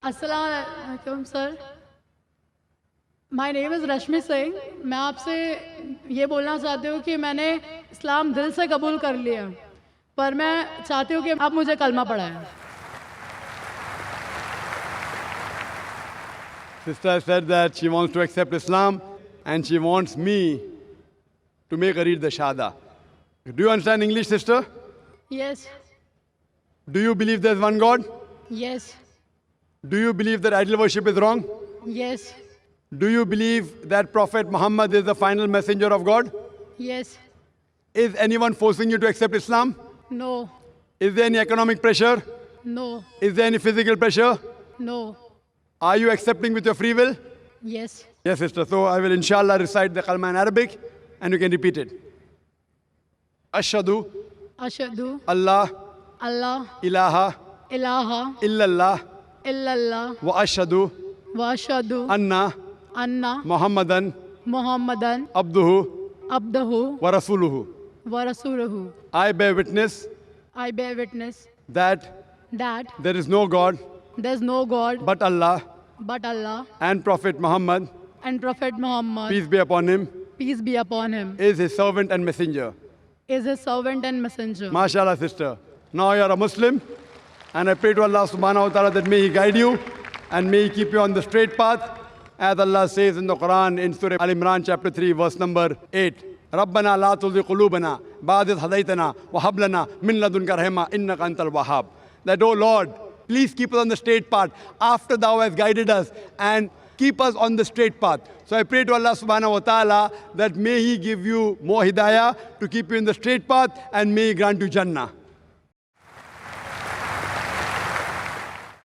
Assalamu alaikum, sir. My name is Rashmi Singh. मैं आपसे ये बोलना चाहती हूँ कि मैंने इस्लाम दिल से कबूल कर लिया, पर मैं चाहती हूँ कि आप मुझे कलमा पढ़ाएं. Sister said that she wants to accept Islam and she wants me to make her read the Shahada. Do you understand English, sister? Yes. Do you believe there's one God? Yes. Do you believe that idol worship is wrong? Yes. Do you believe that Prophet Muhammad is the final messenger of God? Yes. Is anyone forcing you to accept Islam? No. Is there any economic pressure? No. Is there any physical pressure? No. Are you accepting with your free will? Yes. Yes, sister. So I will inshallah recite the kalma in Arabic and you can repeat it. Ashhadu Ashhadu Allah Allah ilaha ilaha illallah illallah wa ashhadu wa ashhadu anna anna Muhammadan Muhammadan abduhu abdahu wa rasuluhu. wa rasuluhu. I bear witness I bear witness that that there is no God there's no God but Allah but Allah, and Prophet Muhammad, and Prophet Muhammad, peace be upon him, peace be upon him, is his servant and messenger. is his servant and messenger. MashaAllah, sister. Now you are a Muslim, and I pray to Allah subhanahu wa ta'ala that may He guide you and may He keep you on the straight path. As Allah says in the Quran in Surah Al-Imran chapter 3 verse number 8. رَبَّنَا لَا تُزِغْ قُلُوبَنَا بَعْدَ إِذْ هَدَيْتَنَا وَهَبْ لَنَا مِن لَدُنْكَ رَحْمَةً إِنَّكَ أَنْتَ الْوَهَّابُ. That, oh Lord, please keep us on the straight path after Thou hast guided us and keep us on the straight path. So I pray to Allah subhanahu wa ta'ala that may He give you more hidayah to keep you in the straight path and may He grant you Jannah.